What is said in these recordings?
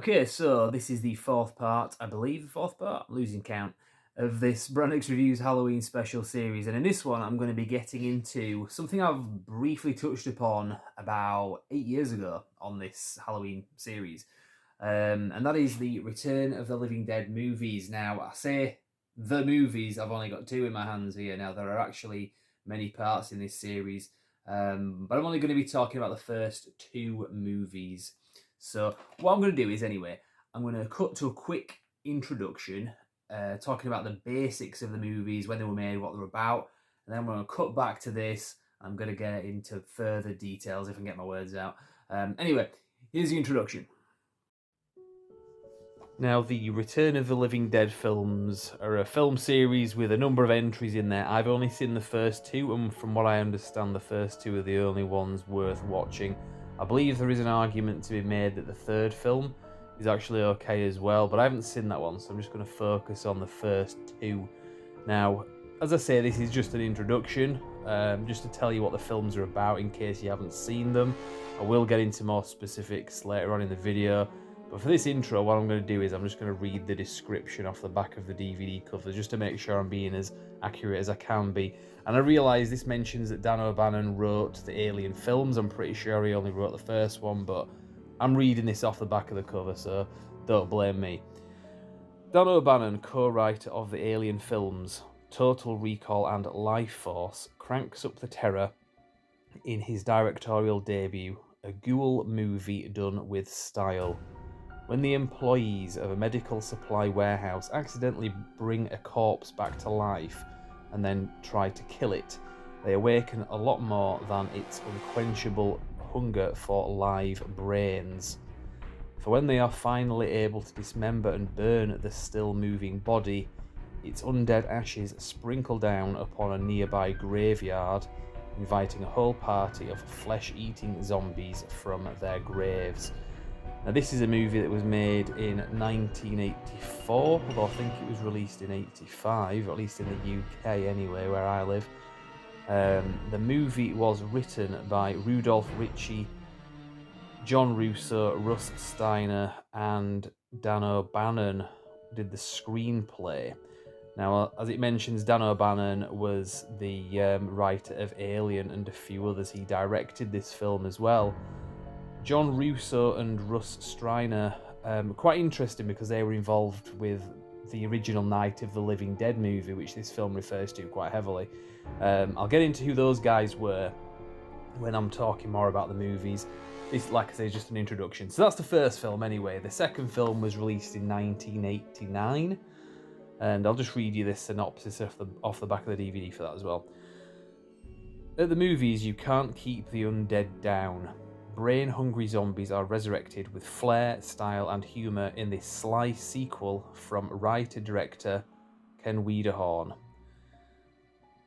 Okay, so this is the fourth part, I believe the fourth part, I'm losing count, of this Brandix Reviews Halloween special series. And in this one, I'm going to be getting into something I've briefly touched upon about 8 years ago on this Halloween series. And that is the Return of the Living Dead movies. Now, I say the movies, I've only got two in my hands here. Now, there are actually many parts in this series, but I'm only going to be talking about the first two movies. So what I'm going to do is, anyway, I'm going to cut to a quick introduction, talking about the basics of the movies, when they were made, what they're about, and then I'm going to cut back to this. I'm going to get into further details if I can get my words out. Anyway, here's the introduction. Now, the Return of the Living Dead films are a film series with a number of entries in there. I've only seen the first two, and from what I understand, the first two are the only ones worth watching. I believe there is an argument to be made that the third film is actually okay as well, but I haven't seen that one, so I'm just going to focus on the first two. Now, as I say, this is just an introduction, just to tell you what the films are about in case you haven't seen them. I will get into more specifics later on in the video, but for this intro, what I'm going to do is I'm just going to read the description off the back of the DVD cover just to make sure I'm being as accurate as I can be. And I realise this mentions that Dan O'Bannon wrote the Alien films. I'm pretty sure he only wrote the first one, but I'm reading this off the back of the cover, so don't blame me. Dan O'Bannon, co-writer of the Alien films, Total Recall and Life Force, cranks up the terror in his directorial debut, a ghoul movie done with style. When the employees of a medical supply warehouse accidentally bring a corpse back to life and then try to kill it, they awaken a lot more than its unquenchable hunger for live brains. For when they are finally able to dismember and burn the still-moving body, its undead ashes sprinkle down upon a nearby graveyard, inviting a whole party of flesh-eating zombies from their graves. Now, this is a movie that was made in 1984, although I think it was released in 85, or at least in the UK anyway, where I live. The movie was written by Rudolph Ritchie, John Russo, Russ Steiner, and Dan O'Bannon did the screenplay. Now, as it mentions, Dan O'Bannon was the writer of Alien and a few others. He directed this film as well. John Russo and Russ Streiner, quite interesting because they were involved with the original Night of the Living Dead movie, which this film refers to quite heavily. I'll get into who those guys were when I'm talking more about the movies. This, like I say, is just an introduction. So that's the first film anyway. The second film was released in 1989, and I'll just read you this synopsis off the back of the DVD for that as well. At the movies, you can't keep the undead down. Brain-hungry zombies are resurrected with flair, style, and humour in this sly sequel from writer-director Ken Wiederhorn.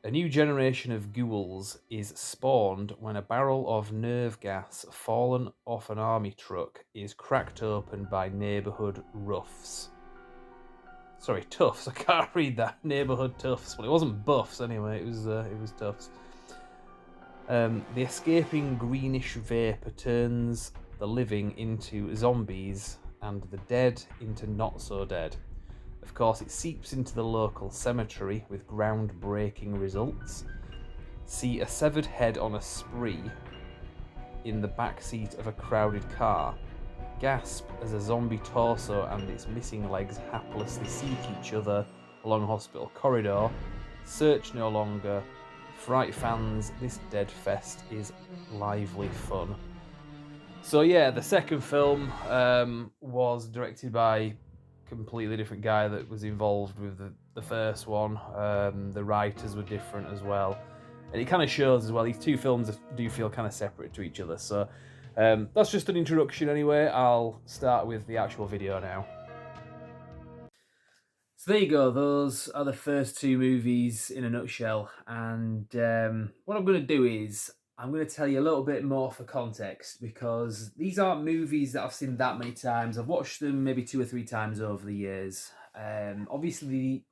A new generation of ghouls is spawned when a barrel of nerve gas fallen off an army truck is cracked open by neighbourhood roughs. Sorry, toughs. I can't read that. Neighbourhood toughs. Well, it wasn't buffs anyway. It was toughs. The escaping greenish vapour turns the living into zombies and the dead into not-so-dead. Of course, it seeps into the local cemetery with groundbreaking results. See a severed head on a spree in the backseat of a crowded car. Gasp as a zombie torso and its missing legs haplessly seek each other along a hospital corridor. Search no longer. Fright fans, this dead fest is lively fun. So yeah, the second film was directed by a completely different guy that was involved with the first one. The writers were different as well. And it kind of shows as well, these two films do feel kind of separate to each other. So that's just an introduction anyway. I'll start with the actual video now. So there you go, those are the first two movies in a nutshell, and what I'm going to do is I'm going to tell you a little bit more for context, because these aren't movies that I've seen that many times. I've watched them maybe 2 or 3 times over the years. Obviously,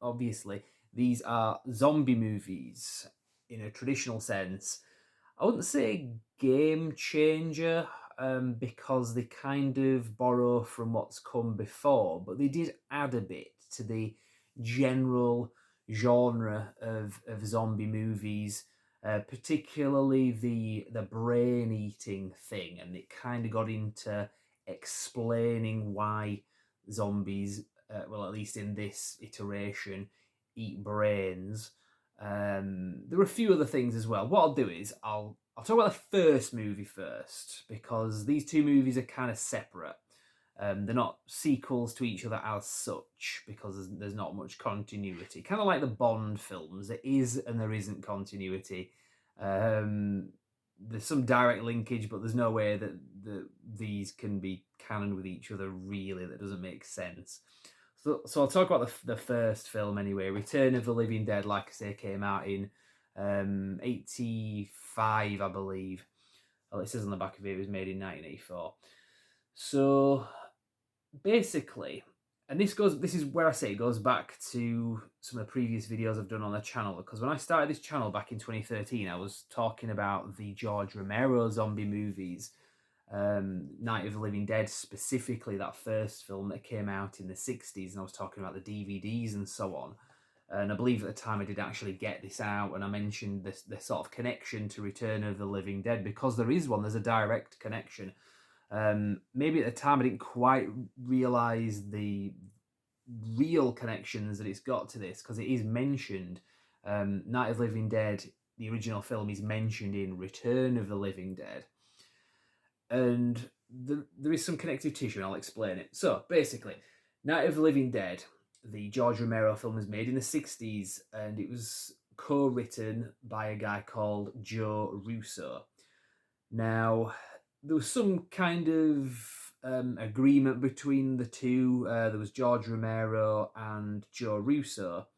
these are zombie movies in a traditional sense. I wouldn't say game changer. because they kind of borrow from what's come before, but they did add a bit to the general genre of zombie movies, particularly the brain eating thing, and it kind of got into explaining why zombies, well, at least in this iteration, eat brains. There are a few other things as well. What I'll do is I'll talk about the first movie first, because these two movies are kind of separate. They're not sequels to each other as such, because there's not much continuity. Kind of like the Bond films, there is and there isn't continuity. There's some direct linkage, but there's no way that these can be canon with each other, really. That doesn't make sense. So I'll talk about the first film anyway. Return of the Living Dead, like I say, came out in 85, I believe. Well, it says on the back of it was made in 1984. So basically, and this is where I say it goes back to some of the previous videos I've done on the channel, because when I started this channel back in 2013, I was talking about the George Romero zombie movies. Night of the Living Dead, specifically that first film that came out in the 60s, and I was talking about the DVDs and so on. And I believe at the time I did actually get this out, and I mentioned this sort of connection to Return of the Living Dead, because there is one, there's a direct connection. Maybe at the time I didn't quite realise the real connections that it's got to this, because it is mentioned. Night of the Living Dead, the original film, is mentioned in Return of the Living Dead. And there is some connective tissue, and I'll explain it. So, basically, Night of the Living Dead, the George Romero film, was made in the 60s, and it was co-written by a guy called Joe Russo. Now, there was some kind of agreement between the two. There was George Romero and Joe Russo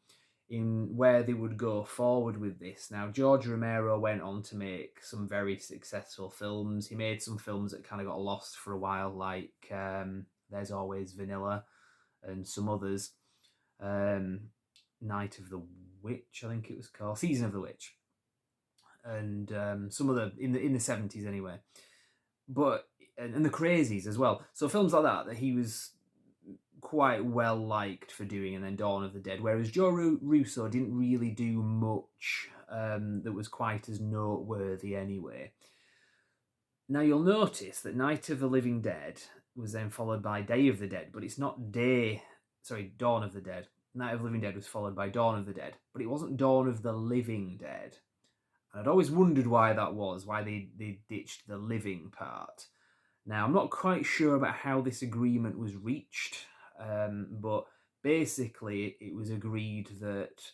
in where they would go forward with this. Now, George Romero went on to make some very successful films. He made some films that kind of got lost for a while, like There's Always Vanilla and some others. Night of the Witch, I think it was called. Season of the Witch. And some other, in the 70s anyway. But, and The Crazies as well. So films like that he was quite well liked for doing, and then Dawn of the Dead, whereas Joe Russo didn't really do much that was quite as noteworthy anyway. Now you'll notice that Night of the Living Dead was then followed by Day of the Dead, but it's not Dawn of the Dead. Night of the Living Dead was followed by Dawn of the Dead, but it wasn't Dawn of the Living Dead. And I'd always wondered why that was, why they ditched the living part. Now, I'm not quite sure about how this agreement was reached, but basically it was agreed that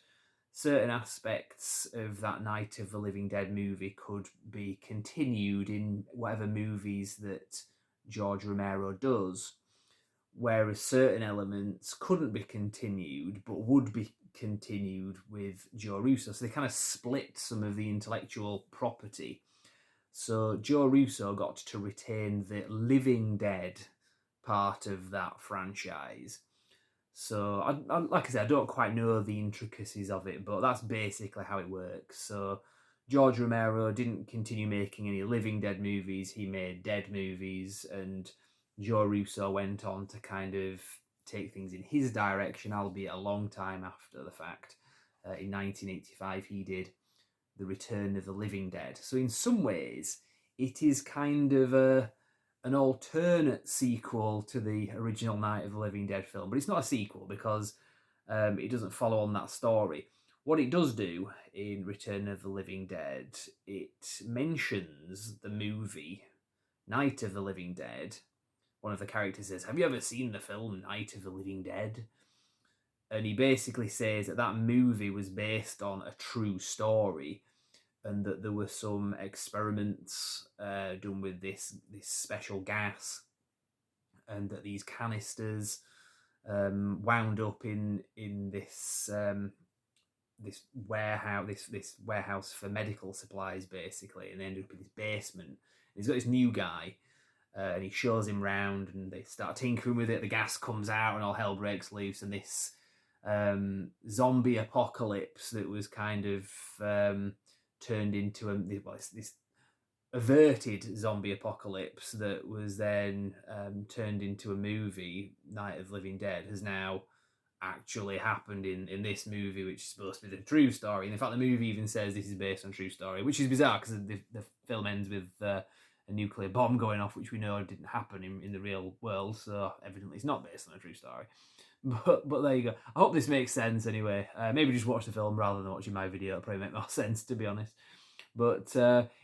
certain aspects of that Night of the Living Dead movie could be continued in whatever movies that George Romero does, whereas certain elements couldn't be continued but would be continued with Joe Russo. So they kind of split some of the intellectual property. So Joe Russo got to retain the Living Dead part of that franchise. So, like I said, I don't quite know the intricacies of it, but that's basically how it works. So George Romero didn't continue making any Living Dead movies. He made Dead movies, and Joe Russo went on to kind of take things in his direction, albeit a long time after the fact. In 1985, he did The Return of the Living Dead. So in some ways, it is kind of an alternate sequel to the original Night of the Living Dead film, but it's not a sequel because it doesn't follow on that story. What it does do in Return of the Living Dead, it mentions the movie Night of the Living Dead. One of the characters says, "Have you ever seen the film Night of the Living Dead?" And he basically says that that movie was based on a true story, and that there were some experiments done with this special gas, and that these canisters wound up in this this warehouse for medical supplies, basically, and they ended up in this basement. And he's got this new guy, and he shows him round, and they start tinkering with it. The gas comes out, and all hell breaks loose, and this zombie apocalypse that was kind of turned into this averted zombie apocalypse that was then turned into a movie, Night of the Living Dead, has now actually happened in this movie, which is supposed to be the true story. And in fact, the movie even says this is based on a true story, which is bizarre because the film ends with a nuclear bomb going off, which we know didn't happen in the real world. So evidently, it's not based on a true story. But there you go. I hope this makes sense anyway. Maybe just watch the film rather than watching my video. It'll probably make more sense, to be honest. But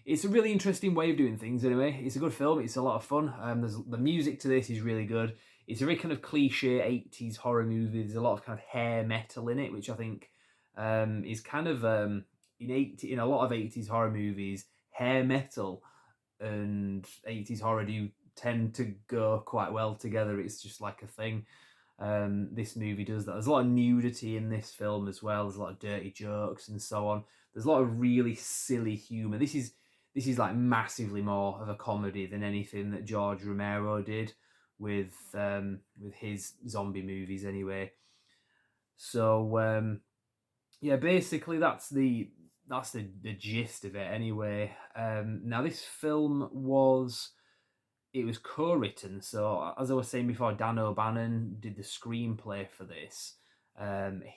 it's a really interesting way of doing things anyway. It's a good film. It's a lot of fun. The music to this is really good. It's a very kind of cliche 80s horror movie. There's a lot of kind of hair metal in it, which I think is kind of in a lot of 80s horror movies, hair metal and 80s horror do tend to go quite well together. It's just like a thing. This movie does that. There's a lot of nudity in this film as well. There's a lot of dirty jokes and so on. There's a lot of really silly humour. This is like massively more of a comedy than anything that George Romero did with his zombie movies anyway. So yeah, basically that's the gist of it anyway. Now this film was co-written, so as I was saying before, Dan O'Bannon did the screenplay for this.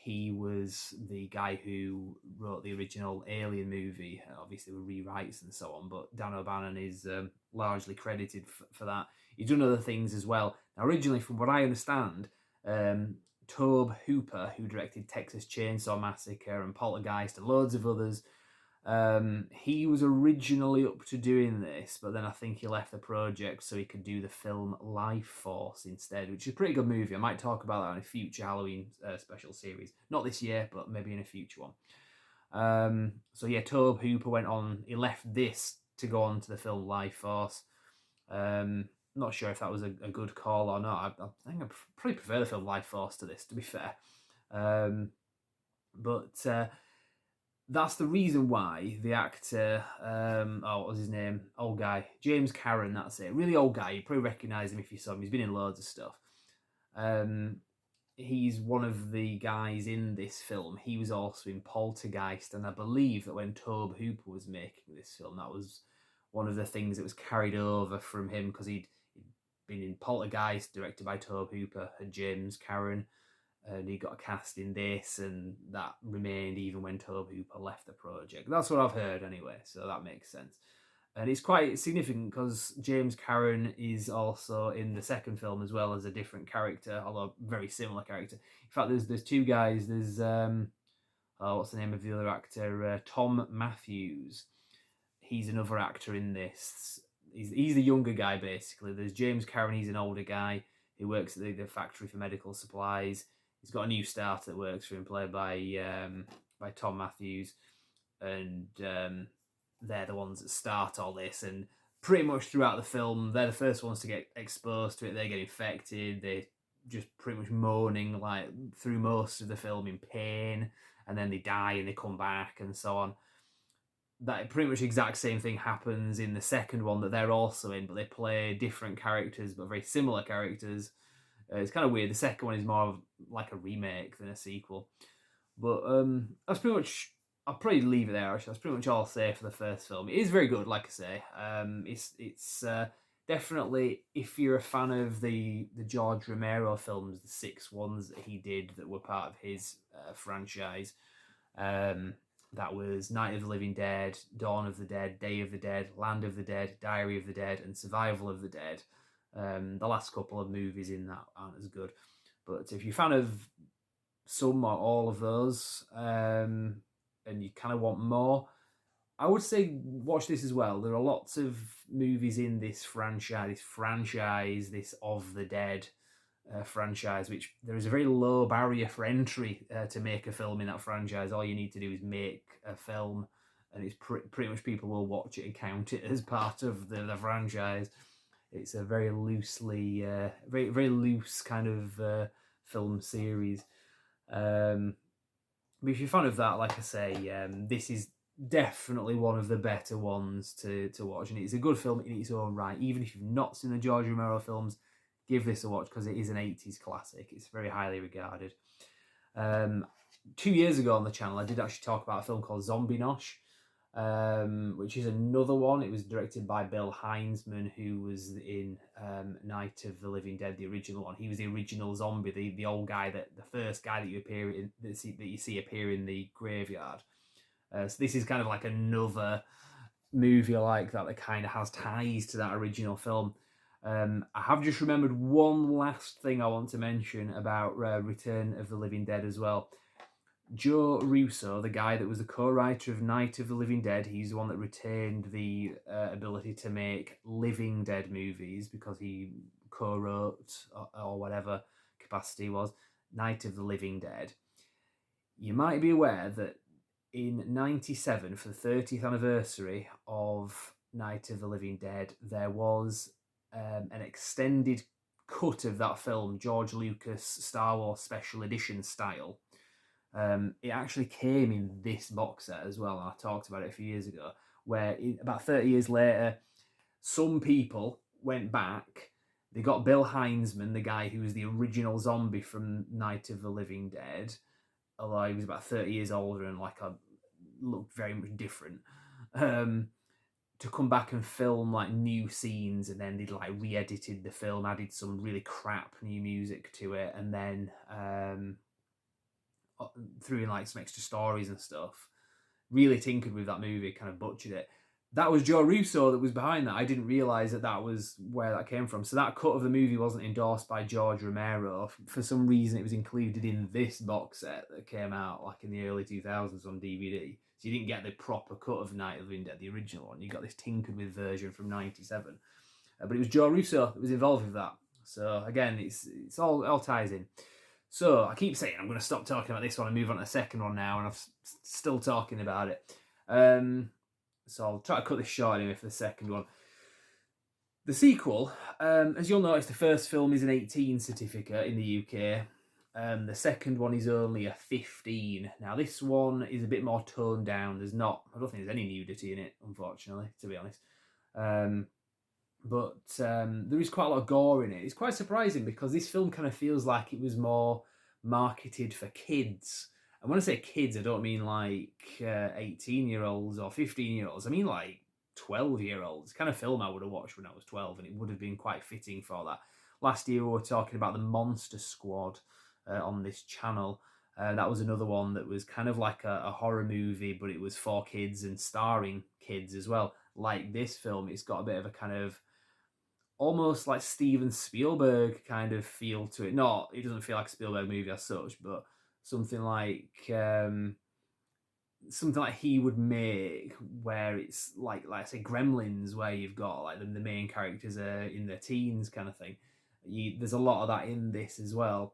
He was the guy who wrote the original Alien movie, obviously with rewrites and so on, but Dan O'Bannon is largely credited for that. He's done other things as well. Now, originally, from what I understand, Tobe Hooper, who directed Texas Chainsaw Massacre and Poltergeist and loads of others, he was originally up to doing this, but then I think he left the project so he could do the film Life Force instead, which is a pretty good movie. I might talk about that in a future Halloween special series. Not this year, but maybe in a future one. So yeah, Tobe Hooper went on. He left this to go on to the film Life Force. Not sure if that was a good call or not. I think I probably prefer the film Life Force to this, to be fair. But that's the reason why the actor, what was his name? Old guy. James Caron, that's it. Really old guy. You probably recognise him if you saw him. He's been in loads of stuff. He's one of the guys in this film. He was also in Poltergeist, and I believe that when Tobe Hooper was making this film, that was one of the things that was carried over from him, because he'd been in Poltergeist, directed by Tobe Hooper and James Caron, and he got a cast in this, and that remained even when Tobe Hooper left the project. That's what I've heard anyway, so that makes sense. And it's quite significant because James Caron is also in the second film as well as a different character, although very similar character. In fact, there's two guys. There's what's the name of the other actor? Tom Matthews. He's another actor in this. He's the younger guy basically. There's James Caron. He's an older guy who works at the factory for medical supplies. He's got a new starter that works for him, played by Tom Matthews, and they're the ones that start all this. And pretty much throughout the film, they're the first ones to get exposed to it. They get infected. They're just pretty much moaning like through most of the film in pain, and then they die and they come back and so on. That pretty much exact same thing happens in the second one that they're also in, but they play different characters but very similar characters. It's kind of weird. The second one is more of like a remake than a sequel. But that's pretty much... I'll probably leave it there, actually. That's pretty much all I'll say for the first film. It is very good, like I say. It's definitely, if you're a fan of the George Romero films, the 6 ones that he did that were part of his franchise, that was Night of the Living Dead, Dawn of the Dead, Day of the Dead, Land of the Dead, Diary of the Dead, and Survival of the Dead. The last couple of movies in that aren't as good. But if you're a fan of some or all of those, and you kind of want more, I would say watch this as well. There are lots of movies in this franchise, this Of the Dead franchise, which there is a very low barrier for entry to make a film in that franchise. All you need to do is make a film, and it's pretty much people will watch it and count it as part of the franchise. It's a very loosely, very very loose kind of film series. But if you're a fan of that, like I say, this is definitely one of the better ones to watch, and it's a good film in its own right. Even if you've not seen the George Romero films, give this a watch because it is an 80s classic. It's very highly regarded. 2 years ago on the channel, I did actually talk about a film called Zombinosh. which is another one. It was directed by Bill Heinzman, who was in Night of the Living Dead, the original one. He was the original zombie, the old guy, the first guy that you see appear in the graveyard. So this is kind of like another movie like that kind of has ties to that original film. I have just remembered one last thing I want to mention about Return of the Living Dead as well. Joe Russo, the guy that was the co-writer of Night of the Living Dead, he's the one that retained the ability to make Living Dead movies because he co-wrote or whatever capacity was Night of the Living Dead. You might be aware that in '97, for the 30th anniversary of Night of the Living Dead, there was an extended cut of that film, George Lucas Star Wars Special Edition style. It actually came in this box set as well. I talked about it a few years ago, where about 30 years later, some people went back. They got Bill Heinzman, the guy who was the original zombie from Night of the Living Dead, although he was about 30 years older and looked very much different, to come back and film like new scenes, and then they'd like re-edited the film, added some really crap new music to it, and then threw in like some extra stories and stuff. Really tinkered with that movie, kind of butchered it. That was Joe Russo that was behind that. I didn't realise that was where that came from. So that cut of the movie wasn't endorsed by George Romero. For some reason, it was included in this box set that came out like in the early 2000s on DVD. So you didn't get the proper cut of Night of the Living Dead, the original one. You got this tinkered with version from '97. But it was Joe Russo that was involved with that. So again, it's all ties in. So I keep saying I'm going to stop talking about this one and move on to the second one now, and I'm still talking about it. So I'll try to cut this short anyway for the second one. The sequel, as you'll notice, the first film is an 18 certificate in the UK. The second one is only a 15. Now this one is a bit more toned down. I don't think there's any nudity in it, unfortunately, to be honest. But there is quite a lot of gore in it. It's quite surprising because this film kind of feels like it was more marketed for kids. And when I say kids, I don't mean like 18-year-olds or 15-year-olds. I mean like 12-year-olds. Kind of film I would have watched when I was 12, and it would have been quite fitting for that. Last year we were talking about the Monster Squad on this channel. That was another one that was kind of like a horror movie, but it was for kids and starring kids as well. Like this film, it's got a bit of a kind of almost like Steven Spielberg kind of feel to it. It doesn't feel like a Spielberg movie as such, but something like he would make, where it's like say Gremlins, where you've got like the main characters are in their teens kind of thing. There's a lot of that in this as well.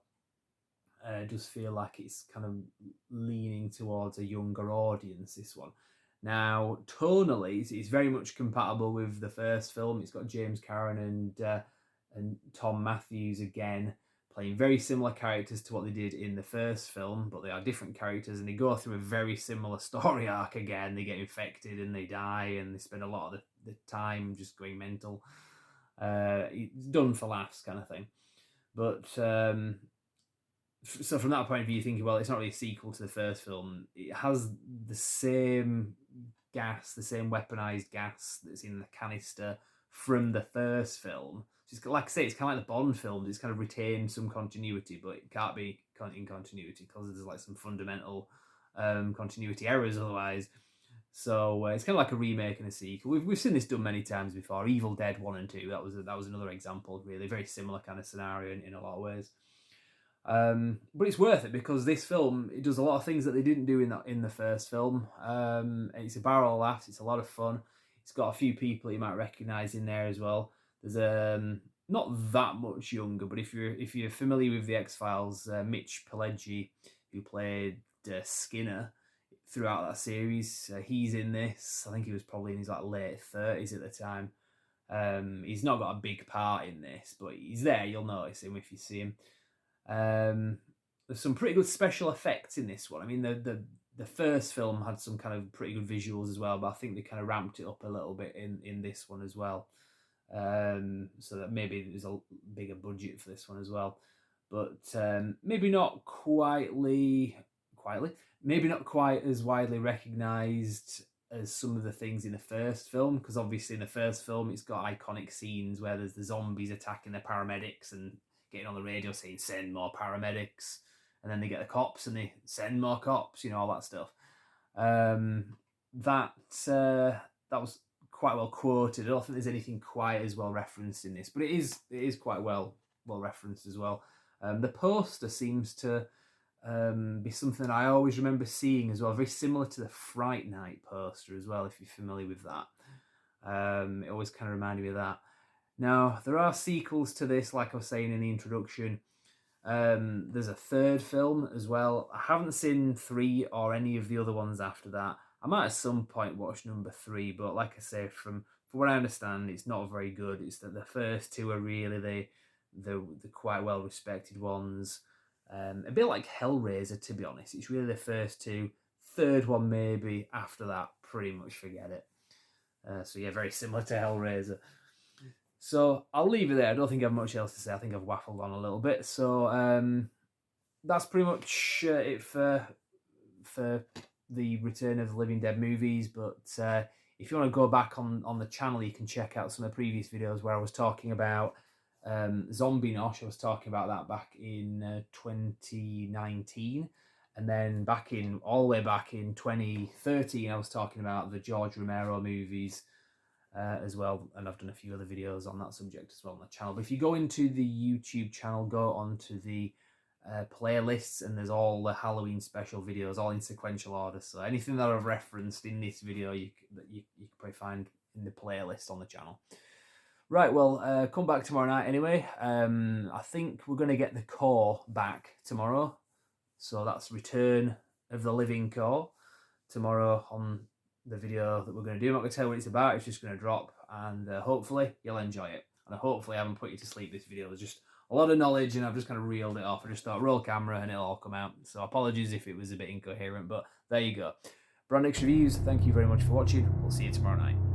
Just feel like it's kind of leaning towards a younger audience, this one. Now, tonally, it's very much compatible with the first film. It's got James Caron and Tom Matthews again, playing very similar characters to what they did in the first film, but they are different characters, and they go through a very similar story arc again. They get infected and they die, and they spend a lot of the time just going mental. It's done for laughs kind of thing. But so from that point of view, you think, well, it's not really a sequel to the first film. It has the same gas, the same weaponized gas that's in the canister from the first film. So it's, like I say, it's kind of like the Bond films. It's kind of retained some continuity, but it can't be in continuity because there's like some fundamental continuity errors otherwise. So it's kind of like a remake and a sequel. We've seen this done many times before. Evil Dead 1 and 2, that was another example, really. Very similar kind of scenario in a lot of ways. But it's worth it because this film, it does a lot of things that they didn't do in the first film. It's a barrel of laughs. It's a lot of fun. It's got a few people you might recognise in there as well. There's not that much younger, but if you're familiar with the X-Files, Mitch Pileggi, who played Skinner throughout that series, he's in this. I think he was probably in his like late 30s at the time. He's not got a big part in this, but he's there. You'll notice him if you see him. There's some pretty good special effects in this one. I mean, the first film had some kind of pretty good visuals as well, but I think they kind of ramped it up a little bit in this one as well. So that maybe there's a bigger budget for this one as well. But maybe not maybe not quite as widely recognised as some of the things in the first film, because obviously in the first film it's got iconic scenes where there's the zombies attacking the paramedics and getting on the radio saying send more paramedics, and then they get the cops and they send more cops, all that stuff. That was quite well quoted. I don't think there's anything quite as well referenced in this, but it is quite well referenced as well. The poster seems to be something that I always remember seeing as well, very similar to the Fright Night poster as well, if you're familiar with that. It always kind of reminded me of that. Now, there are sequels to this, like I was saying in the introduction. There's a third film as well. I haven't seen 3 or any of the other ones after that. I might at some point watch number 3, but like I say, from what I understand, it's not very good. It's that the first 2 are really the quite well respected ones. A bit like Hellraiser, to be honest. It's really the first 2. Third one maybe. After that, pretty much forget it. So yeah, very similar to Hellraiser. So I'll leave it there. I don't think I have much else to say. I think I've waffled on a little bit. So that's pretty much it for the Return of the Living Dead movies. But if you want to go back on the channel, you can check out some of the previous videos where I was talking about Zombinosh. I was talking about that back in 2019. And then all the way back in 2013, I was talking about the George Romero movies as well. And I've done a few other videos on that subject as well on the channel. But if you go into the YouTube channel, go onto the playlists, and there's all the Halloween special videos, all in sequential order. So anything that I've referenced in this video, you can probably find in the playlist on the channel. Right, well, come back tomorrow night anyway. I think we're going to get the core back tomorrow. So that's Return of the Living Core tomorrow on the video that we're going to do. I'm not going to tell you what it's about. It's just going to drop, and hopefully you'll enjoy it. And hopefully I haven't put you to sleep this video. There's just a lot of knowledge, and I've just kind of reeled it off. I just thought, roll camera, and it'll all come out. So apologies if it was a bit incoherent, but there you go. Brandix Reviews, thank you very much for watching. We'll see you tomorrow night.